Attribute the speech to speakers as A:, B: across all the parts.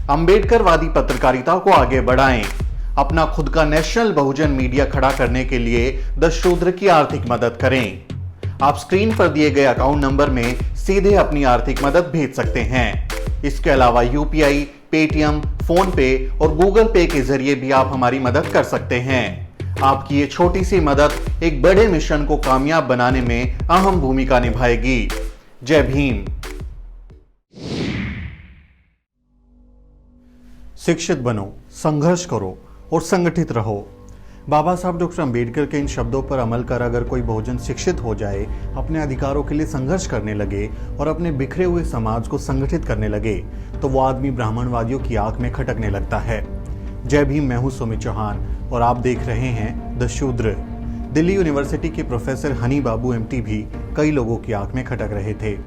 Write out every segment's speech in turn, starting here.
A: अंबेडकरवादी पत्रकारिता को आगे बढ़ाएं। अपना खुद का नेशनल बहुजन मीडिया खड़ा करने के लिए द शूद्र की आर्थिक मदद करें। आप स्क्रीन पर दिए गए अकाउंट नंबर में सीधे अपनी आर्थिक मदद भेज सकते हैं। इसके अलावा यूपीआई, पेटीएम, फोन पे और गूगल पे के जरिए भी आप हमारी मदद कर सकते हैं। आपकी ये छोटी सी मदद एक बड़े मिशन को कामयाब बनाने में अहम भूमिका निभाएगी। जय भीम। शिक्षित बनो, संघर्ष करो और संगठित रहो। बाबा साहब डॉक्टर अंबेडकर के इन शब्दों पर अमल कर अगर कोई बहुजन शिक्षित हो जाए, अपने अधिकारों के लिए संघर्ष करने लगे और अपने बिखरे हुए समाज को संगठित करने लगे, तो वो आदमी ब्राह्मणवादियों की आंख में खटकने लगता है। जय भीम। मैं हूं सुमित चौहान और आप देख रहे हैं द शूद्र। दिल्ली यूनिवर्सिटी के प्रोफेसर हनी बाबू एमटी भी कई लोगों की आंख में खटक रहे थे।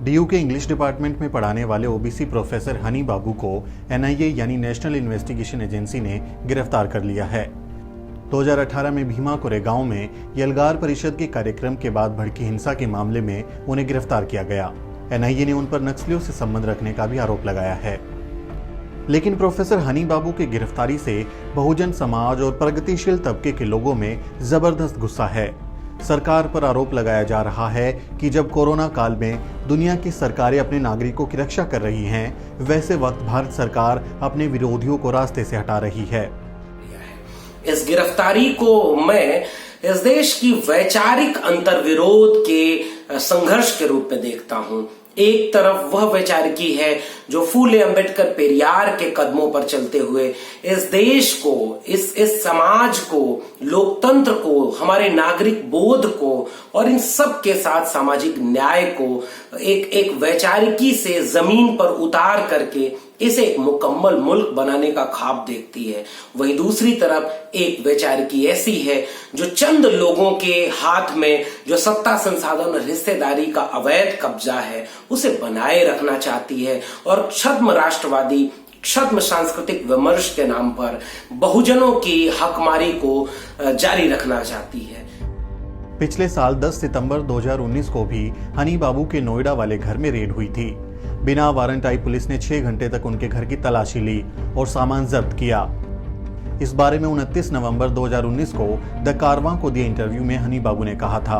A: डीयू के इंग्लिश डिपार्टमेंट में पढ़ाने वाले ओबीसी प्रोफेसर हनी बाबू को एनआईए यानी नेशनल इन्वेस्टिगेशन एजेंसी ने गिरफ्तार कर लिया है। 2018 में भीमा कोरेगांव में यलगार परिषद के कार्यक्रम के बाद भड़की हिंसा के मामले में उन्हें गिरफ्तार किया गया। एनआईए ने उन पर नक्सलियों से संबंध रखने का भी आरोप लगाया है। लेकिन प्रोफेसर हनी बाबू की गिरफ्तारी से बहुजन समाज और प्रगतिशील तबके के लोगों में जबरदस्त गुस्सा है। सरकार पर आरोप लगाया जा रहा है कि जब कोरोना काल में दुनिया की सरकारें अपने नागरिकों की रक्षा कर रही हैं, वैसे वक्त भारत सरकार अपने विरोधियों को रास्ते से हटा रही है।
B: इस गिरफ्तारी को मैं इस देश की वैचारिक अंतर्विरोध के संघर्ष के रूप में देखता हूं। एक तरफ वह वैचारिकी है जो फूले अंबेडकर पेरियार के कदमों पर चलते हुए इस देश को, इस समाज को, लोकतंत्र को, हमारे नागरिक बोध को और इन सब के साथ सामाजिक न्याय को एक वैचारिकी से जमीन पर उतार करके इसे एक मुकम्मल मुल्क बनाने का ख्वाब देखती है। वहीं दूसरी तरफ एक वैचारिकी ऐसी है जो चंद लोगों के हाथ में जो सत्ता, संसाधन और हिस्सेदारी का अवैध कब्जा है उसे बनाए रखना चाहती है और छद्म राष्ट्रवादी, छद्म सांस्कृतिक विमर्श के नाम पर बहुजनों की हकमारी को जारी रखना चाहती है।
A: पिछले साल 10 सितंबर 2019 को भी हनी बाबू के नोएडा वाले घर में रेड हुई थी। बिना वारंट आई पुलिस ने 6 घंटे तक उनके घर की तलाशी ली और सामान जब्त किया। इस बारे में 29 नवंबर 2019 को द कारवां को दिए इंटरव्यू में हनी बाबू ने कहा था,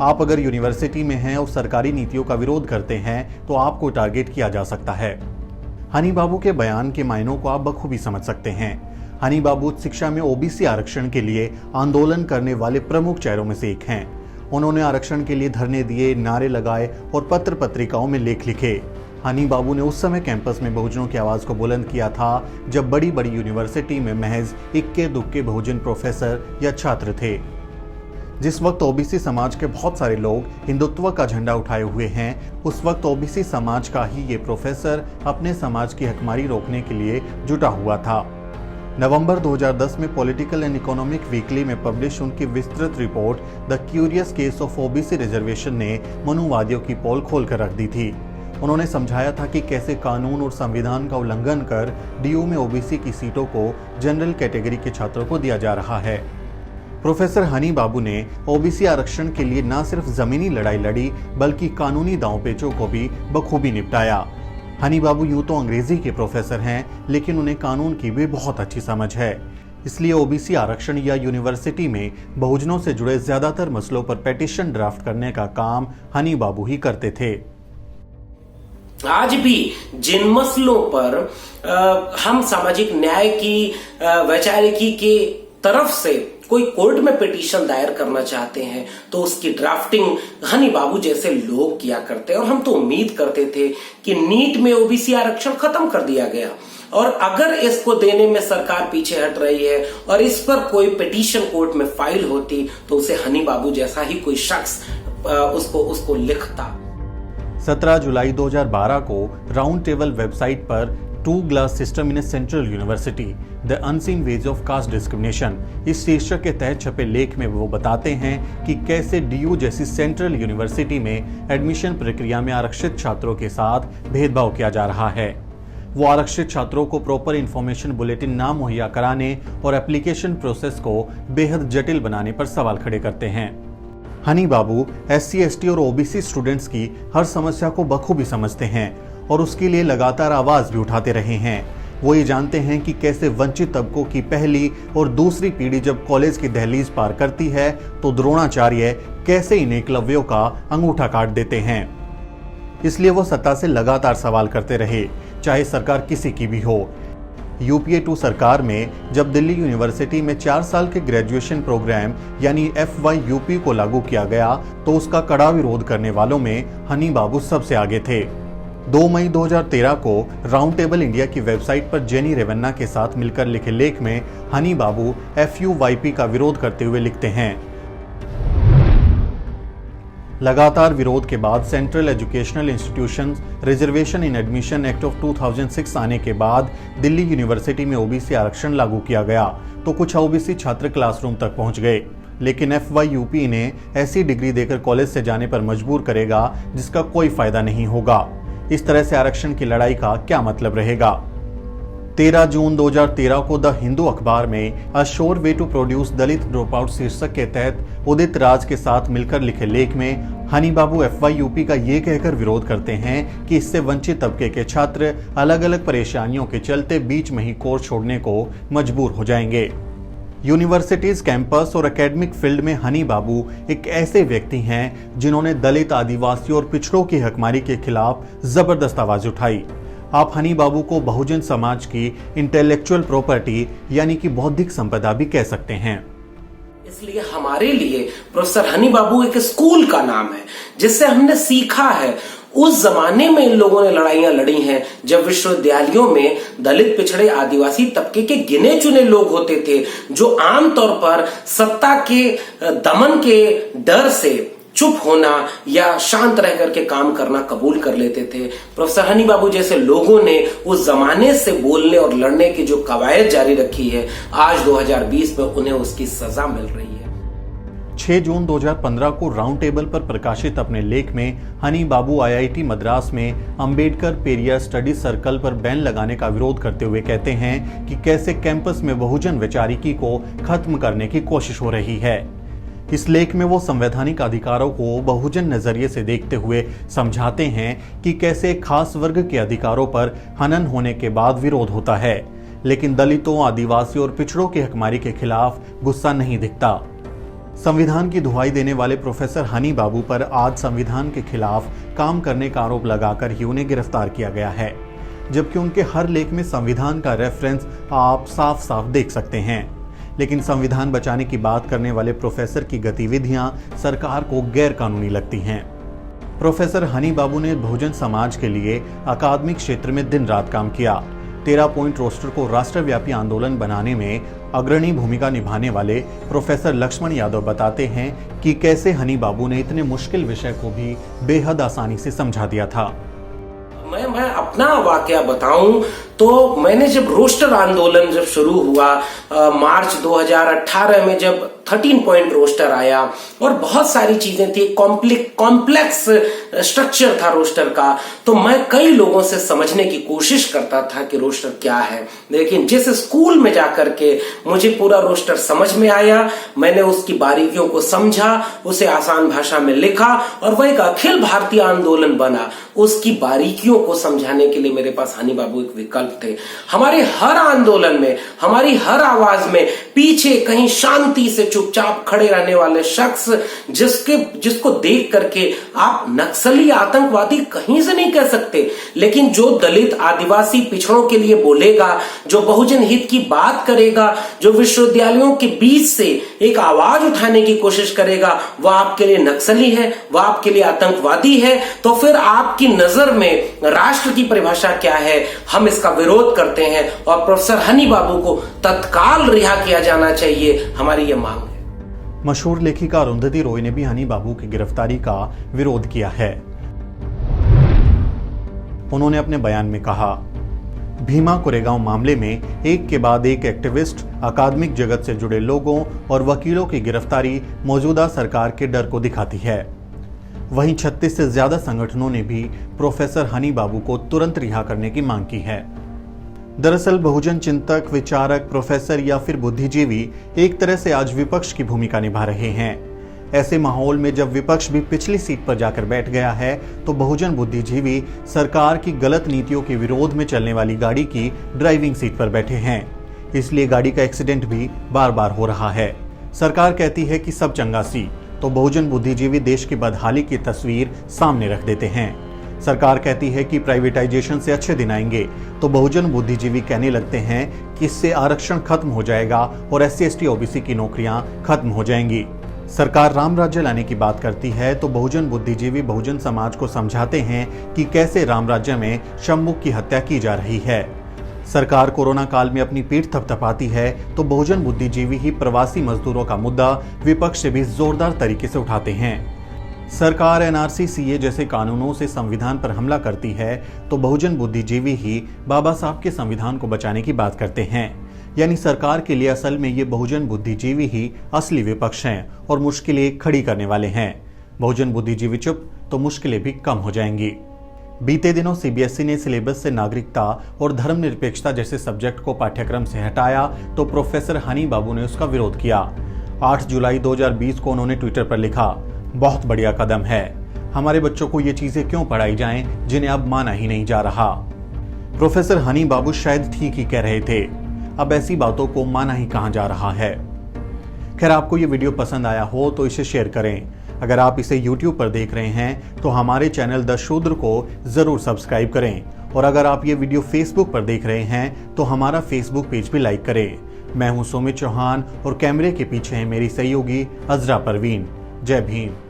A: आप अगर यूनिवर्सिटी में हैं और सरकारी नीतियों का विरोध करते हैं तो आपको टारगेट किया जा सकता है। हनी बाबू के बयान के मायनों को आप बखूबी समझ सकते हैं। हनी बाबू शिक्षा में ओबीसी आरक्षण के लिए आंदोलन करने वाले प्रमुख चेहरों में से एक हैं। उन्होंने आरक्षण के लिए धरने दिए, नारे लगाए और पत्र पत्रिकाओं में लेख लिखे। हनी बाबू ने उस समय कैंपस में बहुजनों की आवाज को बुलंद किया था जब बड़ी बड़ी यूनिवर्सिटी में महज इक्के दुक्के बहुजन प्रोफेसर या छात्र थे। जिस वक्त ओबीसी समाज के बहुत सारे लोग हिंदुत्व का झंडा उठाए हुए हैं, उस वक्त ओबीसी समाज का ही ये प्रोफेसर अपने समाज की हकमारी रोकने के लिए जुटा हुआ था। नवंबर 2010 में पॉलिटिकल एंड इकोनॉमिक वीकली में पब्लिश उनकी विस्तृत report the curious case of OBC reservation ने मनुवादियों की पोल खोल कर रख दी थी। उन्होंने समझाया था कि कैसे कानून और संविधान का उल्लंघन कर डीयू में ओबीसी की सीटों को जनरल कैटेगरी के छात्रों को दिया जा रहा है। प्रोफेसर हनी बाबू ने ओबीसी आरक्षण के लिए न सिर्फ जमीनी लड़ाई लड़ी बल्कि कानूनी दांवपेचों को भी बखूबी निपटाया। हनी बाबू यूं तो अंग्रेजी के प्रोफेसर हैं, लेकिन उन्हें कानून की भी बहुत अच्छी समझ है। इसलिए ओबीसी आरक्षण या यूनिवर्सिटी में बहुजनों से जुड़े ज्यादातर मसलों पर पेटिशन ड्राफ्ट करने का काम हनी बाबू ही करते थे।
B: आज भी जिन मसलों पर हम सामाजिक न्याय की वैचारिकी के तरफ से कोई कोर्ट में पिटीशन दायर करना चाहते हैं तो उसकी ड्राफ्टिंग हनी बाबू जैसे लोग किया करते हैं। और हम तो उम्मीद करते थे कि नीट में ओबीसी आरक्षण खत्म कर दिया गया और अगर इसको देने में सरकार पीछे हट रही है और इस पर कोई पिटीशन कोर्ट में फाइल होती तो उसे हनी बाबू जैसा ही कोई शख्स उसको लिखता।
A: 17 जुलाई 2012 को राउंड टेबल वेबसाइट पर two glass system in a central university the unseen ways of caste discrimination इस शीर्षक के तहत छपे लेख में वो बताते हैं कि कैसे डीयू जैसी सेंट्रल यूनिवर्सिटी में एडमिशन प्रक्रिया में आरक्षित छात्रों के साथ भेदभाव किया जा रहा है। वो आरक्षित छात्रों को प्रॉपर इंफॉर्मेशन बुलेटिन ना मुहैया कराने और एप्लीकेशन प्रोसेस को बेहद जटिल बनाने पर सवाल खड़े करते हैं। हनी बाबू SC, ST और OBC स्टूडेंट्स की हर समस्या को बखूबी समझते हैं और उसके लिए लगातार आवाज भी उठाते रहे हैं। वो ये जानते हैं कि कैसे वंचित तबकों की पहली और दूसरी पीढ़ी जब कॉलेज की दहलीज पार करती है तो द्रोणाचार्य कैसे इन एकलव्यों का अंगूठा काट देते हैं। इसलिए वो सत्ता से लगातार सवाल करते रहे, चाहे सरकार किसी की भी हो। यूपीए 2 सरकार में जब दिल्ली यूनिवर्सिटी में 4 साल के ग्रेजुएशन प्रोग्राम यानी FYUP को लागू किया गया तो उसका कड़ा विरोध करने वालों में हनी बाबू सबसे आगे थे। 2 मई 2013 को राउंड टेबल इंडिया की वेबसाइट पर जेनी रेवन्ना के साथ मिलकर लिखे लेख में हनी बाबू FUYP का विरोध करते हुए लिखते हैं, लगातार विरोध के बाद central educational institutions reservation in admission act of 2006 आने के बाद दिल्ली यूनिवर्सिटी में ओबीसी आरक्षण लागू किया गया तो कुछ ओबीसी छात्र क्लासरूम तक पहुंच गए, लेकिन FYUP इन्हें ऐसी डिग्री देकर कॉलेज से जाने पर मजबूर करेगा जिसका कोई फायदा नहीं होगा। इस तरह से आरक्षण की लड़ाई का क्या मतलब रहेगा। 13 जून 2013 को द हिंदू अखबार में a sure way to produce Dalit drop out शीर्षक के तहत उदित राज के साथ मिलकर लिखे लेख में हनी बाबू FYUP का ये कहकर विरोध करते हैं कि इससे वंचित तबके के छात्र अलग अलग परेशानियों के चलते बीच में ही कोर्स छोड़ने को मजबूर हो जाएंगे। यूनिवर्सिटीज कैंपस और एकेडमिक फील्ड में हनी बाबू एक ऐसे व्यक्ति हैं जिन्होंने दलित, आदिवासी और पिछड़ों की हकमारी के खिलाफ जबरदस्त आवाज उठाई। आप हनी बाबू को बहुजन समाज की इंटेलेक्चुअल प्रॉपर्टी यानी कि बौद्धिक संपदा भी कह सकते हैं।
B: इसलिए हमारे लिए प्रोफेसर हनी बाबू एक स्कूल का नाम है जिससे हमने सीखा है। उस जमाने में इन लोगों ने लड़ाइयां लड़ी हैं जब विश्वविद्यालयों में दलित, पिछड़े, आदिवासी तबके के गिने चुने लोग होते थे जो आमतौर पर सत्ता के दमन के डर से चुप होना या शांत रह करके काम करना कबूल कर लेते थे। प्रोफेसर हनी बाबू जैसे लोगों ने उस जमाने से बोलने और लड़ने की जो कवायद जारी रखी है, आज 2020 में उन्हें उसकी सजा मिल रही है।
A: 6 जून 2015 को राउंड टेबल पर प्रकाशित अपने लेख में हनी बाबू IIT मद्रास में अंबेडकर पेरियर स्टडी सर्कल पर बैन लगाने का विरोध करते हुए कहते हैं कि कैसे कैंपस में बहुजन वैचारिकी को खत्म करने की कोशिश हो रही है। इस लेख में वो संवैधानिक अधिकारों को बहुजन नजरिए से देखते हुए समझाते हैं कि कैसे एक खास वर्ग के अधिकारों पर हनन होने के बाद विरोध होता है, लेकिन दलितों, आदिवासी और पिछड़ों की हकमारी के खिलाफ गुस्सा नहीं दिखता। संविधान की दुहाई देने वाले प्रोफेसर हनी बाबू पर आज संविधान के खिलाफ काम करने का आरोप लगाकर ही उन्हें गिरफ्तार किया गया है, जबकि उनके हर लेख में संविधान का रेफरेंस आप साफ साफ देख सकते हैं। लेकिन संविधान बचाने की बात करने वाले प्रोफेसर की गतिविधियां सरकार को गैर कानूनी लगती हैं। प्रोफेसर हनी बाबू ने बहुजन समाज के लिए अकादमिक क्षेत्र में दिन रात काम किया। 13 पॉइंट रोस्टर को राष्ट्रव्यापी आंदोलन बनाने में अग्रणी भूमिका निभाने वाले प्रोफेसर लक्ष्मण यादव बताते हैं कि कैसे हनी बाबू ने इतने मुश्किल विषय को भी बेहद आसानी से समझा दिया था।
B: मैं अपना वाकया बताऊं तो मैंने जब रोस्टर आंदोलन जब शुरू हुआ मार्च 2018 में, जब 13 पॉइंट रोस्टर आया और बहुत सारी चीजें थी, कॉम्प्लेक्स स्ट्रक्चर था रोस्टर का, तो मैं कई लोगों से समझने की कोशिश करता था कि रोस्टर क्या है। लेकिन जिस स्कूल में जाकर के मुझे पूरा रोस्टर समझ में आया, मैंने उसकी बारीकियों को समझा, उसे आसान भाषा में लिखा और वह एक अखिल भारतीय आंदोलन बना। उसकी बारीकियों को समझाने के लिए मेरे पास हनी बाबू एक विकल्प थे। हमारे हर आंदोलन में, हमारी हर आवाज में पीछे कहीं शांति से चुपचाप खड़े रहने वाले शख्स, जिसको देख करके आप नक्सली, आतंकवादी कहीं से नहीं कह सकते, लेकिन जो दलित, आदिवासी, पिछड़ों के लिए बोलेगा, जो बहुजन हित की बात करेगा, जो विश्वविद्यालयों के बीच से एक आवाज उठाने की कोशिश करेगा, वह आपके लिए नक्सली है, वह आपके लिए आतंकवादी है। तो फिर आपकी नजर में राष्ट्र की परिभाषा क्या है? हम इसका विरोध करते हैं और प्रोफेसर हनी बाबू को तत्काल रिहा किया जाना चाहिए, हमारी यह मांग है।
A: मशहूर लेखिका अरुंधति रॉय ने भी हनी बाबू की गिरफ्तारी का विरोध किया है। उन्होंने अपने बयान में कहा, भीमा कोरेगांव मामले में एक के बाद एक एक्टिविस्ट, अकादमिक जगत से जुड़े लोगों और वकीलों की गिरफ्तारी मौजूदा सरकार के डर को दिखाती है। वहीं 36 से ज्यादा संगठनों ने भी प्रोफेसर हनी बाबू को तुरंत रिहा करने की मांग की है। दरअसल बहुजन चिंतक, विचारक, प्रोफेसर या फिर बुद्धिजीवी एक तरह से आज विपक्ष की भूमिका निभा रहे हैं। ऐसे माहौल में जब विपक्ष भी पिछली सीट पर जाकर बैठ गया है तो बहुजन बुद्धिजीवी सरकार की गलत नीतियों के विरोध में चलने वाली गाड़ी की ड्राइविंग सीट पर बैठे हैं। इसलिए गाड़ी का एक्सीडेंट भी बार बार हो रहा है। सरकार कहती है कि सब चंगा सी, तो बहुजन बुद्धिजीवी देश की बदहाली की तस्वीर सामने रख देते हैं। सरकार कहती है कि प्राइवेटाइजेशन से अच्छे दिन आएंगे, तो बहुजन बुद्धिजीवी कहने लगते हैं कि इससे आरक्षण खत्म हो जाएगा और SC ST OBC की नौकरियां खत्म हो जाएंगी। सरकार राम राज्य लाने की बात करती है तो बहुजन बुद्धिजीवी बहुजन समाज को समझाते हैं कि कैसे राम राज्य में शंभू की हत्या की जा रही है। सरकार कोरोना काल में अपनी पीठ थपथपाती है तो बहुजन बुद्धिजीवी ही प्रवासी मजदूरों का मुद्दा विपक्ष से भी जोरदार तरीके से उठाते हैं। सरकार NRC CA जैसे कानूनों से संविधान पर हमला करती है तो बहुजन बुद्धिजीवी ही बाबा साहब के संविधान को बचाने की बात करते हैं। यानी सरकार के लिए असल में ये बहुजन बुद्धिजीवी ही असली विपक्ष हैं और मुश्किलें खड़ी करने वाले हैं। बहुजन बुद्धिजीवी चुप तो मुश्किलें भी कम हो जाएंगी। बीते दिनों CBSE ने सिलेबस से नागरिकता और धर्मनिरपेक्षता जैसे सब्जेक्ट को पाठ्यक्रम से हटाया तो प्रोफेसर हनी बाबू ने उसका विरोध किया। 8 जुलाई 2020 को उन्होंने ट्विटर पर लिखा, बहुत बढ़िया कदम है। हमारे बच्चों को ये चीजें क्यों पढ़ाई जाएं जिन्हें अब माना ही नहीं जा रहा। प्रोफेसर हनी बाबू शायद ठीक ही कह रहे थे। अब ऐसी बातों को माना ही कहां जा रहा है। खैर, आपको ये वीडियो पसंद आया हो तो इसे शेयर करें। अगर आप इसे YouTube पर देख रहे हैं तो हमारे चैनल द शूद्र को जरूर सब्सक्राइब करें और अगर आप ये वीडियो Facebook पर देख रहे हैं तो हमारा Facebook पेज भी लाइक करें। मैं हूं सुमित चौहान और कैमरे के पीछे है मेरी सहयोगी अजरा परवीन। जय भीम।